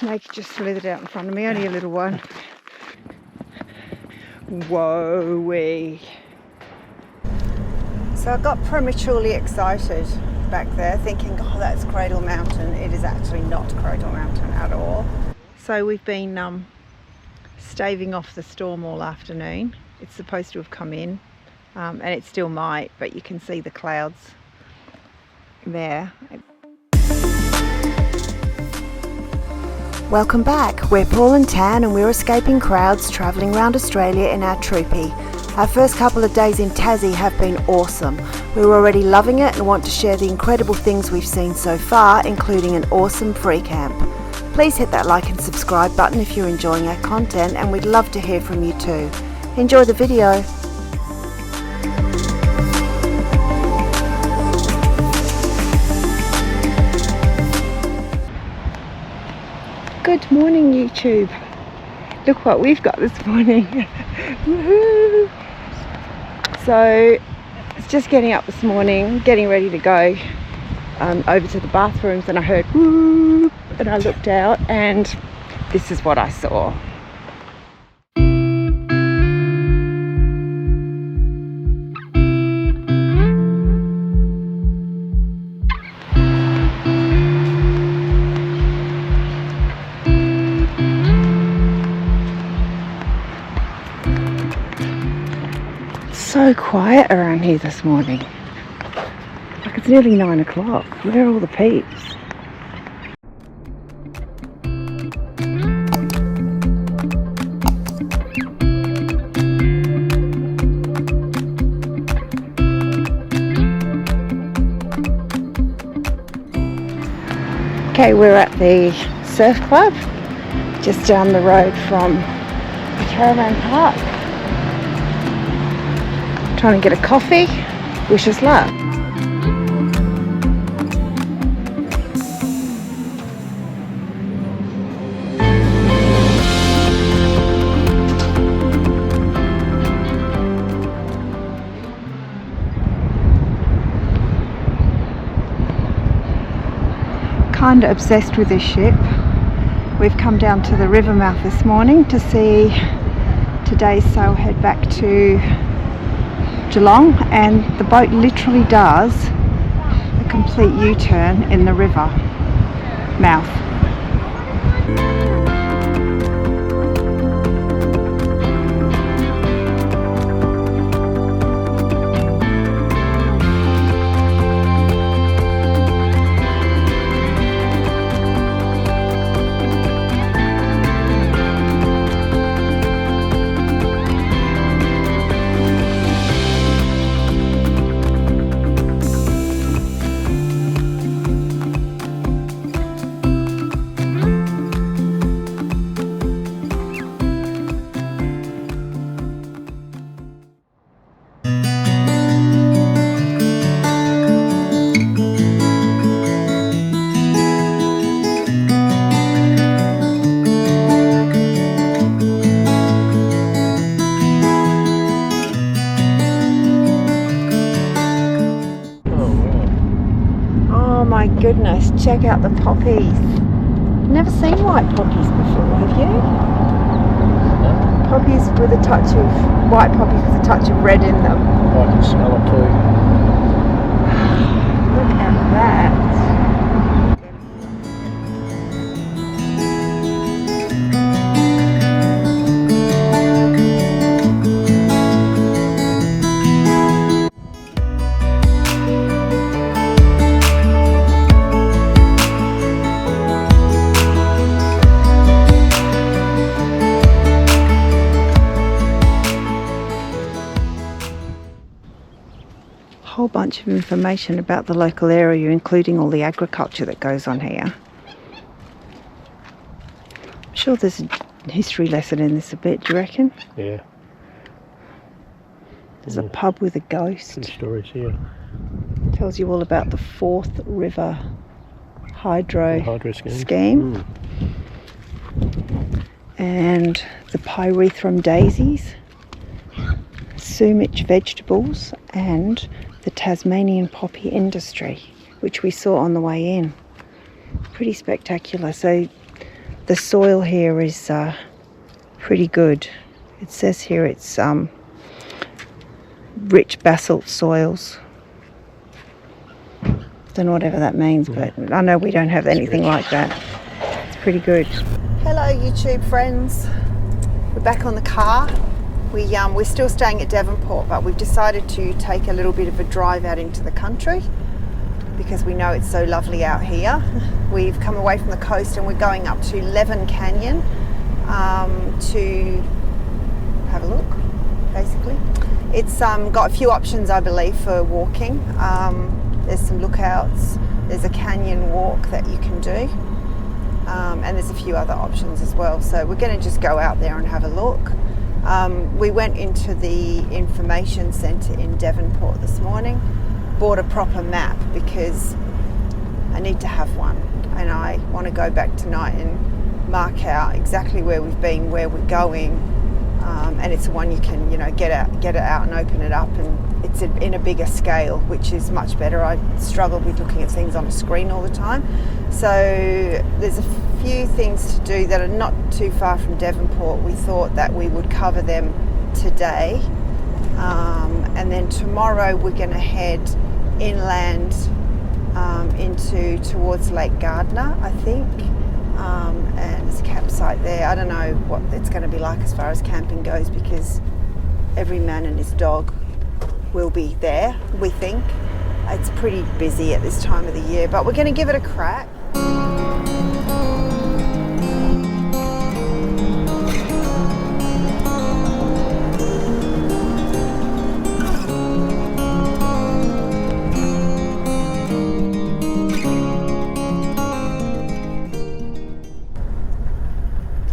snake just slithered out in front of me, only a little one. Whoa-wee. So I got prematurely excited back there thinking, oh, that's Cradle Mountain. It is actually not Cradle Mountain at all. So we've been staving off the storm all afternoon. It's supposed to have come in and it still might, but you can see the clouds there. Welcome back. We're Paul and Tan and we're escaping crowds travelling around Australia in our troopy. Our first couple of days in Tassie have been awesome. We're already loving it and want to share the incredible things we've seen so far, including an awesome free camp. Please hit that like and subscribe button if you're enjoying our content, and we'd love to hear from you too. Enjoy the video. Good morning, YouTube. Look what we've got this morning. Woohoo! So it's just getting up this morning, getting ready to go over to the bathrooms, and I heard whoop, and I looked out and this is what I saw. So quiet around here this morning. Like it's nearly 9 o'clock. Where are all the peeps? Okay, we're at the surf club just down the road from the caravan park. Trying to get a coffee. Wish us luck. Kinda obsessed with this ship. We've come down to the river mouth this morning to see today's sailhead back to Geelong, and the boat literally does a complete U-turn in the river mouth. My goodness, check out the poppies. Never seen white poppies before, have you? Poppies with a touch of, white poppies with a touch of red in them. I can smell it too. Look at that. Whole bunch of information about the local area, including all the agriculture that goes on here. I'm sure there's a history lesson in this a bit, do you reckon? Yeah. There's a pub with a ghost. Good stories here. Tells you all about the Forth River hydro scheme. And the pyrethrum daisies, sumach vegetables, and the Tasmanian poppy industry, which we saw on the way in. Pretty spectacular. So the soil here is pretty good. It says here it's rich basalt soils. Don't know whatever that means, but I know we don't have anything like that. It's pretty good. Hello YouTube friends. We're back on the car. We're still staying at Devonport, but we've decided to take a little bit of a drive out into the country because we know it's so lovely out here. We've come away from the coast and we're going up to Leven Canyon to have a look, basically. It's got a few options, I believe, for walking. There's some lookouts, there's a canyon walk that you can do, and there's a few other options as well. So we're going to just go out there and have a look. We went into the information centre in Devonport this morning, bought a proper map because I need to have one, and I want to go back tonight and mark out exactly where we've been, where we're going, and it's one you can, get it out and open it up, and it's in a bigger scale, which is much better. I struggle with looking at things on a screen all the time. So there's a few things to do that are not too far from Devonport. We thought that we would cover them today, and then tomorrow we're going to head inland towards Lake Garder, I think, and there's a campsite there. I don't know what it's going to be like as far as camping goes because every man and his dog will be there, we think. It's pretty busy at this time of the year, but we're going to give it a crack.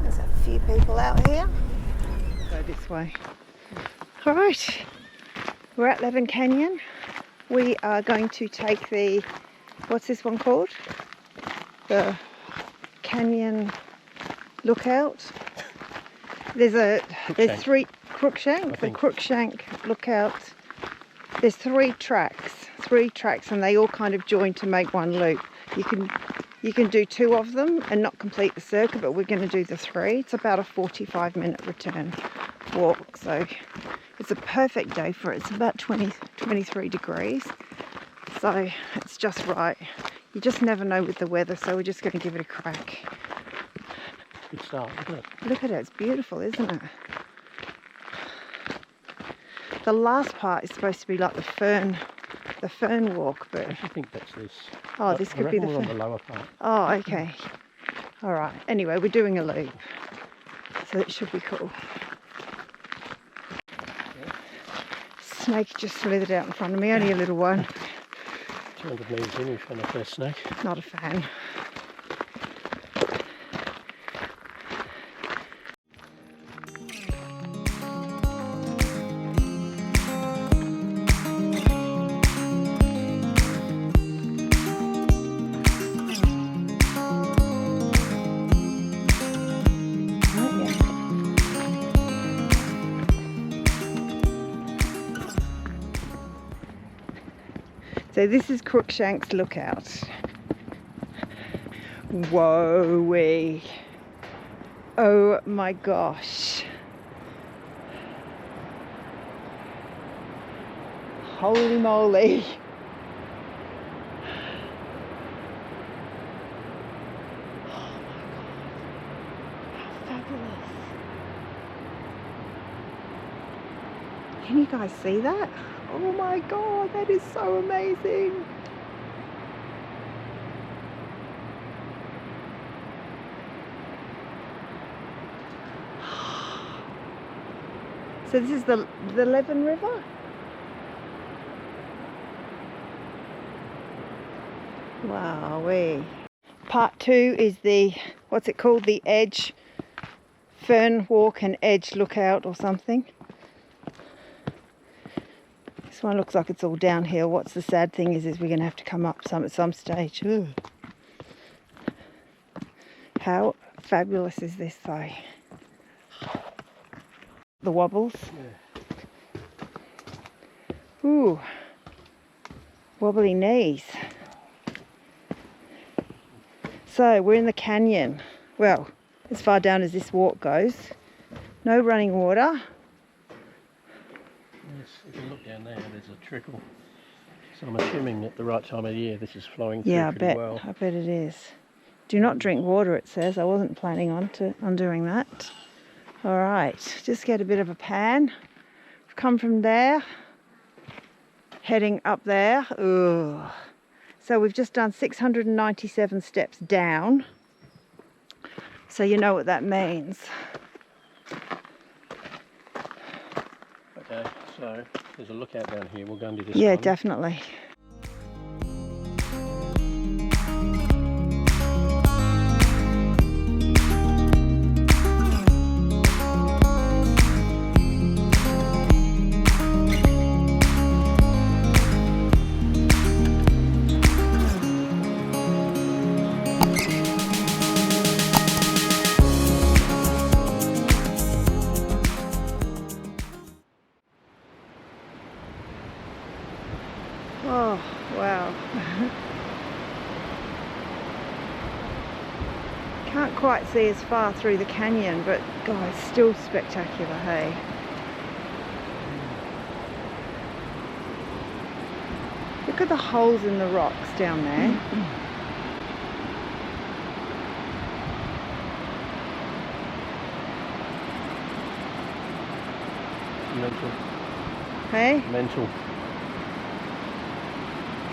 There's a few people out here. Go this way. All right. We're at Leven Canyon. We are going to take the, what's this one called? The Canyon Lookout. There's three, Crookshank, the Crookshank Lookout. There's three tracks, and they all kind of join to make one loop. You can do two of them and not complete the circuit, but we're going to do the three. It's about a 45-minute return walk, so it's a perfect day for it. It's about 23 degrees, so it's just right. You just never know with the weather, so we're just going to give it a crack. Good start, isn't it? Look at it, it's beautiful, isn't it? The last part is supposed to be like the fern walk, but I think that's this. oh, this could be the fern. fern. On the lower part. Oh, okay. All right. Anyway, we're doing a loop, so it should be cool. Snake just slithered out in front of me, only a little one. 200 metres in, we found the first snake. Not a fan. So this is Crookshank's Lookout. Whoa-wee. Oh my gosh. Holy moly. Oh my God. How fabulous. Can you guys see that? Oh my God, that is so amazing. So this is the Leven River? Wowee. Part 2 is the, what's it called? The Edge Fern Walk and Edge Lookout or something. This one looks like it's all downhill. What's the sad thing is we're going to have to come up at some stage. Ugh. How fabulous is this though? The wobbles. Yeah. Ooh. Wobbly knees. So we're in the canyon. Well, as far down as this walk goes. No running water. Yes, if you look down there, there's a trickle. So I'm assuming at the right time of the year this is flowing through pretty well. I bet it is. Do not drink water, it says. I wasn't planning on doing that. All right, just get a bit of a pan. We've come from there, heading up there. Ooh. So we've just done 697 steps down. So you know what that means. Okay, so there's a lookout down here. We'll go and do this Yeah, one. definitely. Oh, wow. Can't quite see as far through the canyon, but God, it's still spectacular, hey? Look at the holes in the rocks down there. Mental. Hey? Mental.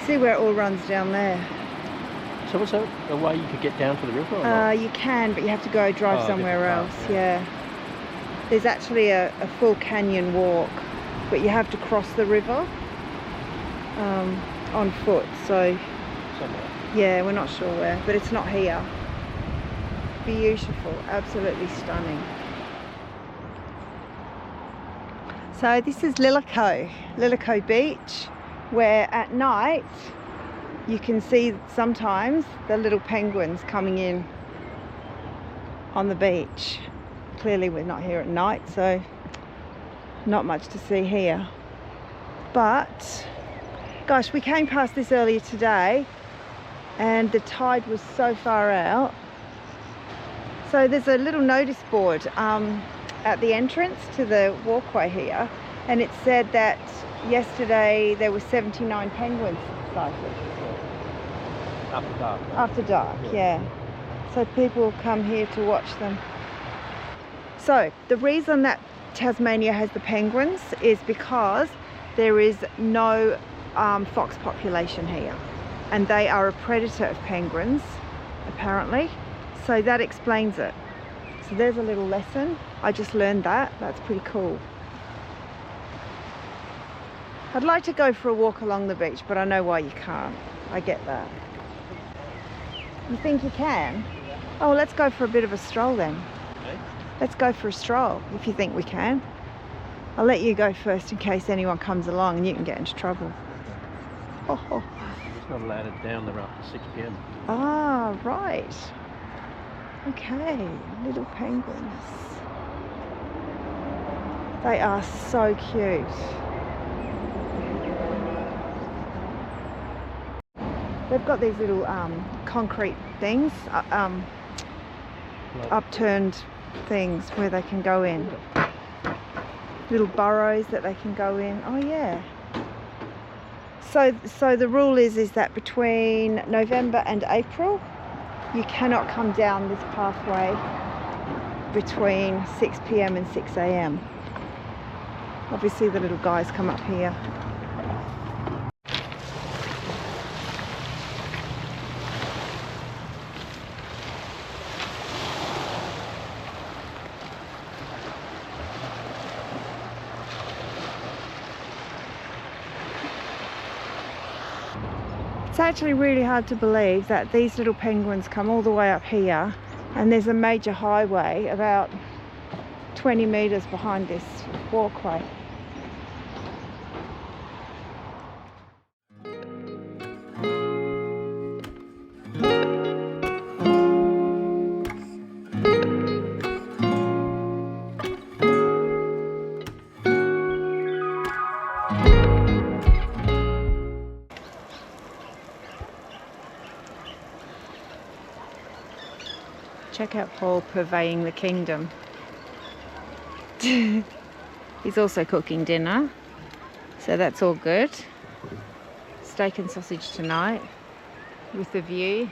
See where it all runs down there? So was there a way you could get down to the river or not? You can, but you have to go drive somewhere else, yeah. There's actually a full canyon walk, but you have to cross the river on foot, so Somewhere. yeah, we're not sure where, but it's not here. Beautiful, absolutely stunning. So this is Lillico Beach, where at night you can see sometimes the little penguins coming in on the beach. Clearly we're not here at night, so not much to see here. But gosh, we came past this earlier today and the tide was so far out. So there's a little notice board at the entrance to the walkway here, and it said that yesterday there were 79 penguins sighted. After dark. After dark, yeah. So people come here to watch them. So the reason that Tasmania has the penguins is because there is no fox population here, and they are a predator of penguins, apparently. So that explains it. So there's a little lesson. I just learned that. That's pretty cool. I'd like to go for a walk along the beach, but I know why you can't. I get that. You think you can? Oh, let's go for a bit of a stroll then. Okay. Let's go for a stroll, if you think we can. I'll let you go first in case anyone comes along and you can get into trouble. Oh. It's not allowed it down there after 6 p.m. Ah, right. Okay, little penguins. They are so cute. They've got these little concrete things, upturned things where they can go in. Little burrows that they can go in. Oh yeah. So the rule is that between November and April, you cannot come down this pathway between 6 p.m. and 6 a.m. Obviously the little guys come up here. It's actually really hard to believe that these little penguins come all the way up here, and there's a major highway about 20 metres behind this walkway. check out Paul purveying the kingdom. He's also cooking dinner, so that's all good. Steak and sausage tonight with the view.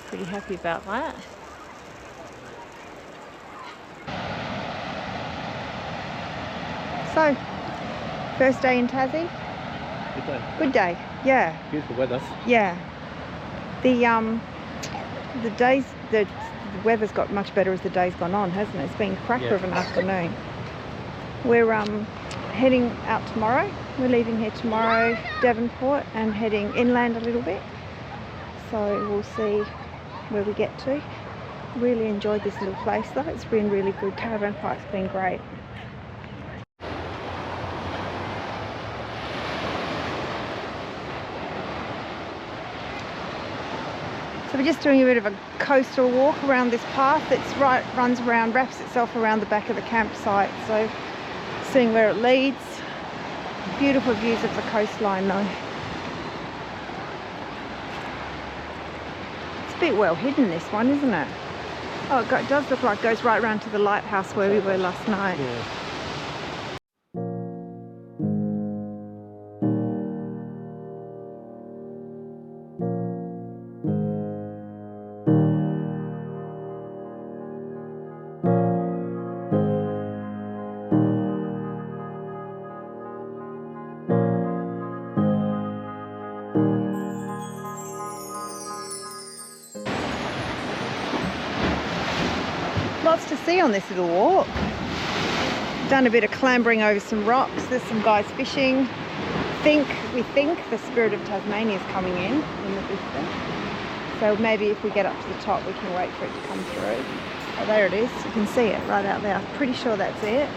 Pretty happy about that. So, first day in Tassie? Good day. Good day, yeah. Beautiful weather. Yeah. The weather's got much better as the day's gone on, hasn't it? It's been a cracker of an afternoon. We're heading out tomorrow. We're leaving here tomorrow, Devonport, and heading inland a little bit. So we'll see where we get to. Really enjoyed this little place though. It's been really good. Caravan park's been great. So we're just doing a bit of a coastal walk around this path that's runs around, wraps itself around the back of the campsite. So seeing where it leads. Beautiful views of the coastline though. It's a bit well hidden, this one, isn't it? Oh, it does look like it goes right round to the lighthouse where we were last night. Yeah. Lots to see on this little walk. Done a bit of clambering over some rocks. There's some guys fishing. We think the spirit of Tasmania is coming in the distance. So maybe if we get up to the top, we can wait for it to come through. Oh, there it is. You can see it right out there. I'm pretty sure that's it.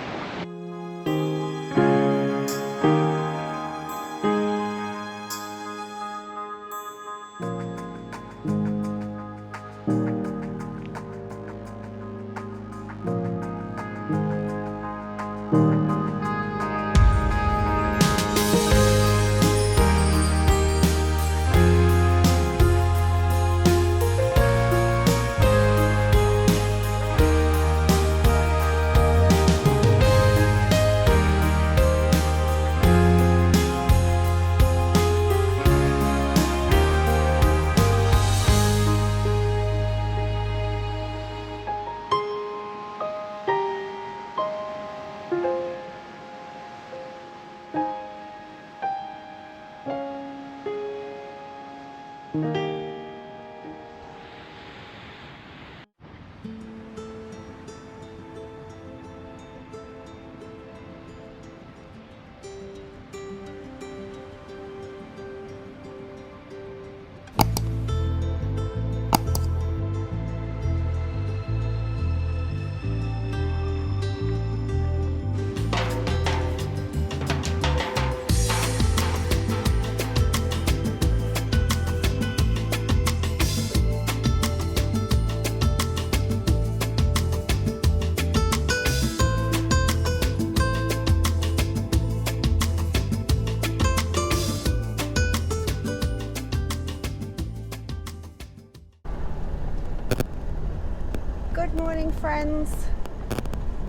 Good morning, friends.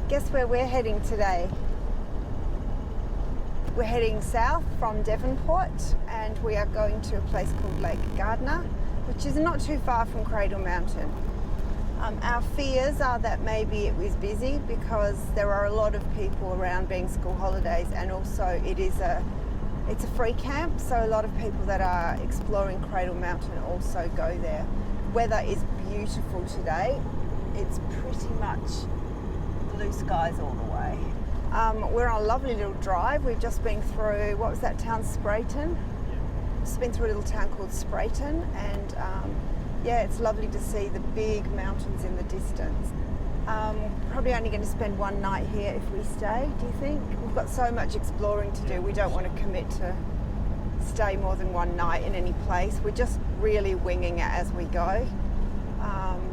Guess where we're heading today? We're heading south from Devonport and we are going to a place called Lake Garder, which is not too far from Cradle Mountain. Our fears are that maybe it was busy because there are a lot of people around being school holidays, and also it's a free camp, so a lot of people that are exploring Cradle Mountain also go there. Weather is beautiful today. It's pretty much blue skies all the way. We're on a lovely little drive. We've just been through, what was that town, Sprayton? Just been through a little town called Sprayton, and yeah, it's lovely to see the big mountains in the distance. Probably only going to spend one night here if we stay, do you think? We've got so much exploring to do, we don't want to commit to stay more than one night in any place. We're just really winging it as we go.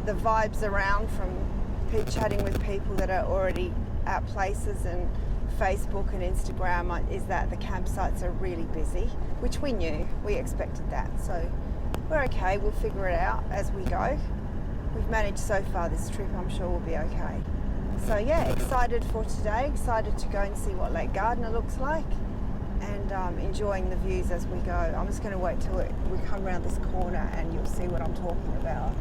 The vibes around from chatting with people that are already at places and Facebook and Instagram is that the campsites are really busy, which we knew, we expected that. So we're okay, we'll figure it out as we go. we've managed so far this trip. I'm sure we'll be okay. So yeah, excited for today, excited to go and see what Lake Garder looks like, and enjoying the views as we go. I'm just going to wait till we come around this corner and you'll see what I'm talking about.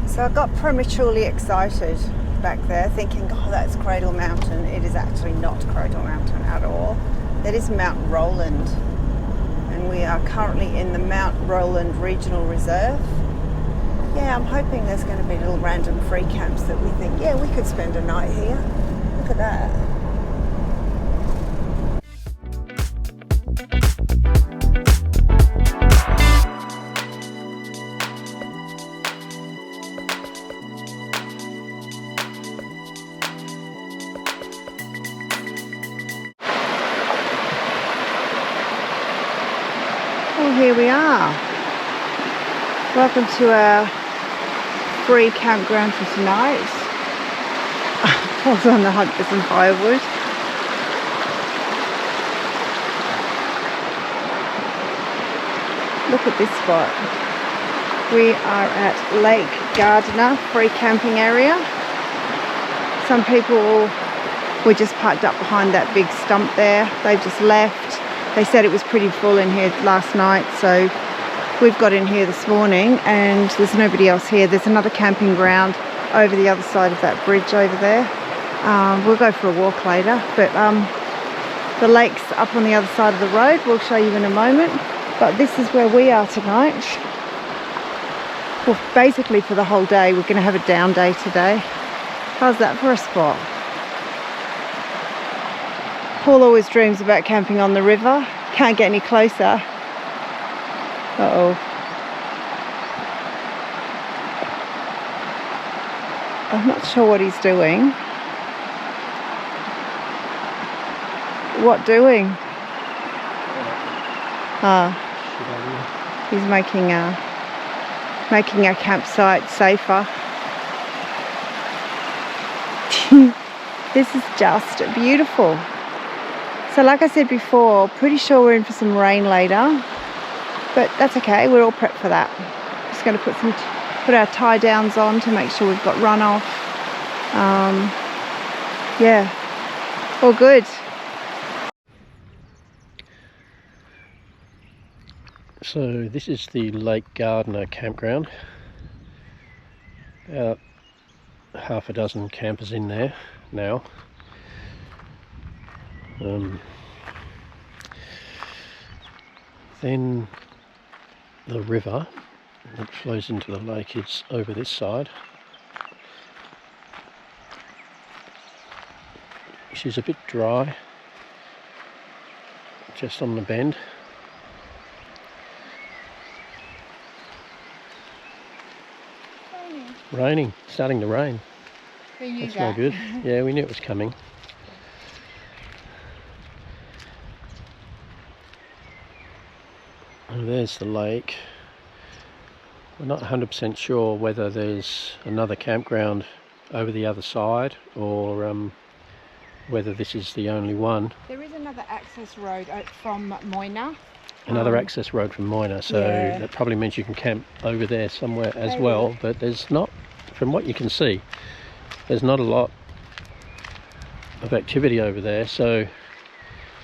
So I got prematurely excited back there, thinking, oh, that's Cradle Mountain. It is actually not Cradle Mountain at all. That is Mount Roland. And we are currently in the Mount Roland Regional Reserve. Yeah, I'm hoping there's going to be little random free camps that we think, yeah, we could spend a night here. Look at that. Well, here we are. Welcome to our free campground for tonight. I was on the hunt for some firewood. Look at this spot. We are at Lake Garder, free camping area. Some people were just parked up behind that big stump there. They've just left. They said it was pretty full in here last night, so we've got in here this morning and there's nobody else here. There's another camping ground over the other side of that bridge over there. We'll go for a walk later, but the lake's up on the other side of the road. We'll show you in a moment, but this is where we are tonight. Well, basically for the whole day. We're going to have a down day today. How's that for a spot? Paul always dreams about camping on the river. Can't get any closer. Uh-oh. I'm not sure what he's doing. What doing? He's making our campsite safer. This is just beautiful. So like I said before, pretty sure we're in for some rain later, but that's okay, we're all prepped for that. Just going to put our tie downs on to make sure we've got runoff. Yeah, all good. So this is the Lake Garder campground. About half a dozen campers in there now. Then the river that flows into the lake is over this side, which is a bit dry, just on the bend. Raining, starting to rain. That's no good. Yeah, we knew it was coming. Oh, there's the lake. We're not 100% sure whether there's another campground over the other side or whether this is the only one. There is another access road from Moina. Another access road from Moina, so yeah, that probably means you can camp over there somewhere as well, but there's not, from what you can see, there's not a lot of activity over there, so...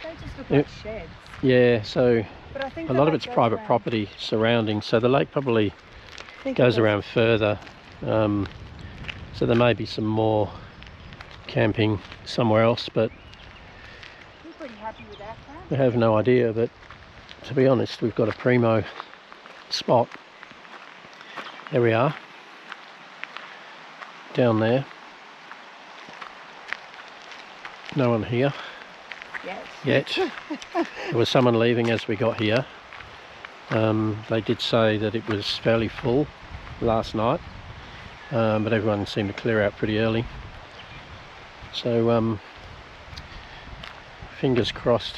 They just look like sheds. Yeah, so but I think a lot of it's private property surrounding, so the lake probably goes around further, so there may be some more camping somewhere else, but we're pretty happy with that camp. We have no idea, but to be honest, we've got a primo spot. There we are, down there. No one here yet. There was someone leaving as we got here. They did say that it was fairly full, last night, but everyone seemed to clear out pretty early. So fingers crossed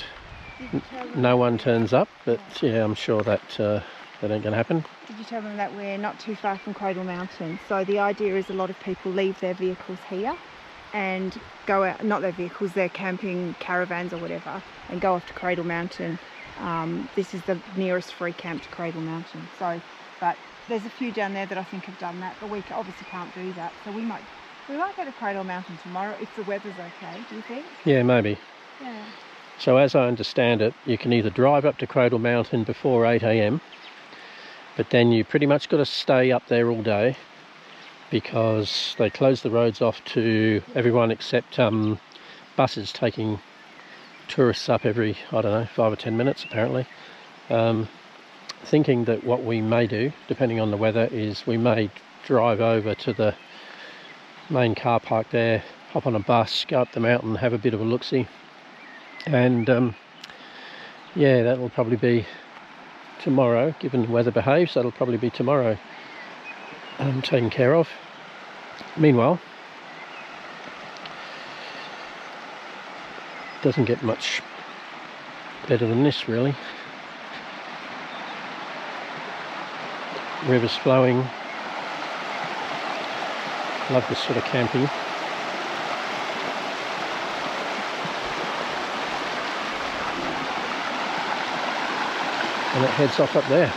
no one turns up, but yeah, I'm sure that that ain't gonna happen. Did you tell them that we're not too far from Cradle Mountain? So the idea is a lot of people leave their vehicles here and go out, not their vehicles, their camping caravans or whatever, and go off to Cradle Mountain. This is the nearest free camp to Cradle Mountain. So, but there's a few down there that I think have done that, but we obviously can't do that. So we might go to Cradle Mountain tomorrow if the weather's okay, do you think? Yeah, maybe. Yeah. So as I understand it, you can either drive up to Cradle Mountain before 8 AM, but then you pretty much got to stay up there all day because they close the roads off to everyone except buses taking tourists up every, I don't know, 5 or 10 minutes apparently. Thinking that what we may do, depending on the weather, is we may drive over to the main car park there, hop on a bus, go up the mountain, have a bit of a look-see. And yeah, that'll probably be tomorrow, given the weather behaves. That'll probably be tomorrow taken care of. Meanwhile, doesn't get much better than this really. Rivers flowing. Love this sort of camping. And it heads off up there.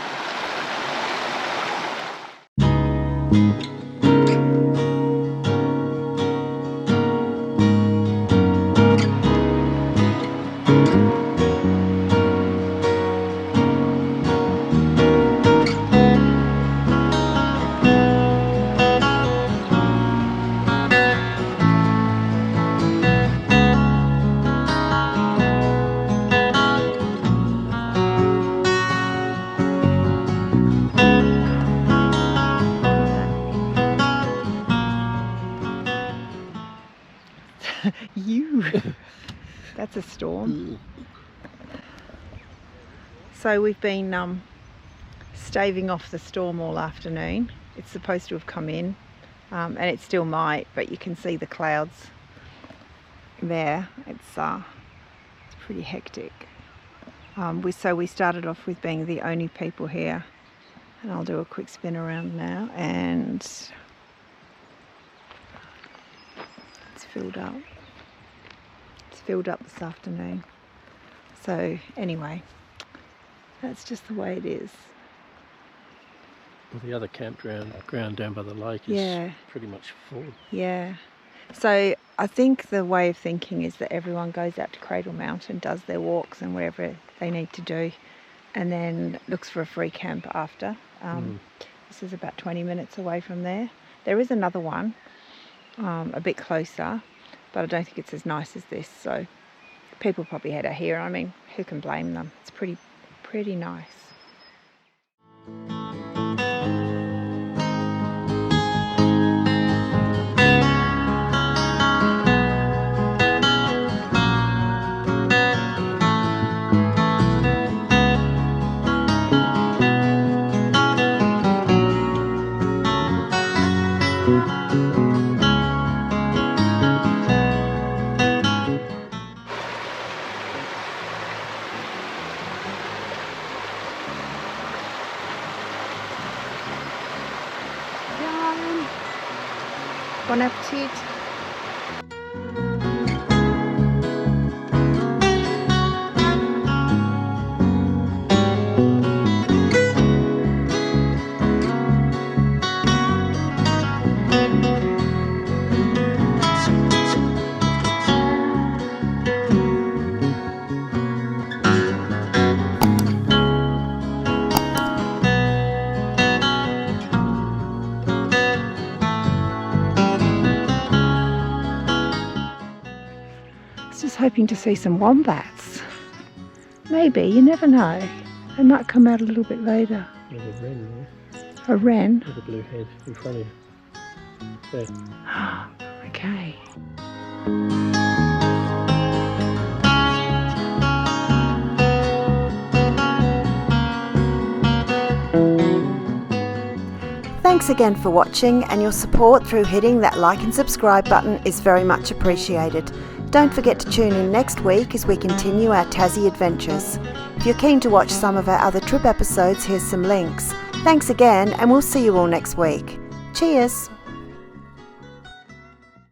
That's a storm. So we've been staving off the storm all afternoon. It's supposed to have come in and it still might, but you can see the clouds there. It's pretty hectic. So we started off with being the only people here, and I'll do a quick spin around now, and it's filled up. Filled up this afternoon. So anyway, that's just the way it is. Well, the other campground down by the lake is pretty much full. Yeah. So I think the way of thinking is that everyone goes out to Cradle Mountain, does their walks and whatever they need to do, and then looks for a free camp after. This is about 20 minutes away from there. There is another one a bit closer, but I don't think it's as nice as this, so people probably head out here. I mean, who can blame them? It's pretty nice. Bon appetit. Just hoping to see some wombats. Maybe, you never know. They might come out a little bit later. There's a wren there. A wren? With a blue head in front of you. There. Okay. Thanks again for watching, and your support through hitting that like and subscribe button is very much appreciated. Don't forget to tune in next week as we continue our Tassie adventures. If you're keen to watch some of our other trip episodes, here's some links. Thanks again, and we'll see you all next week. Cheers!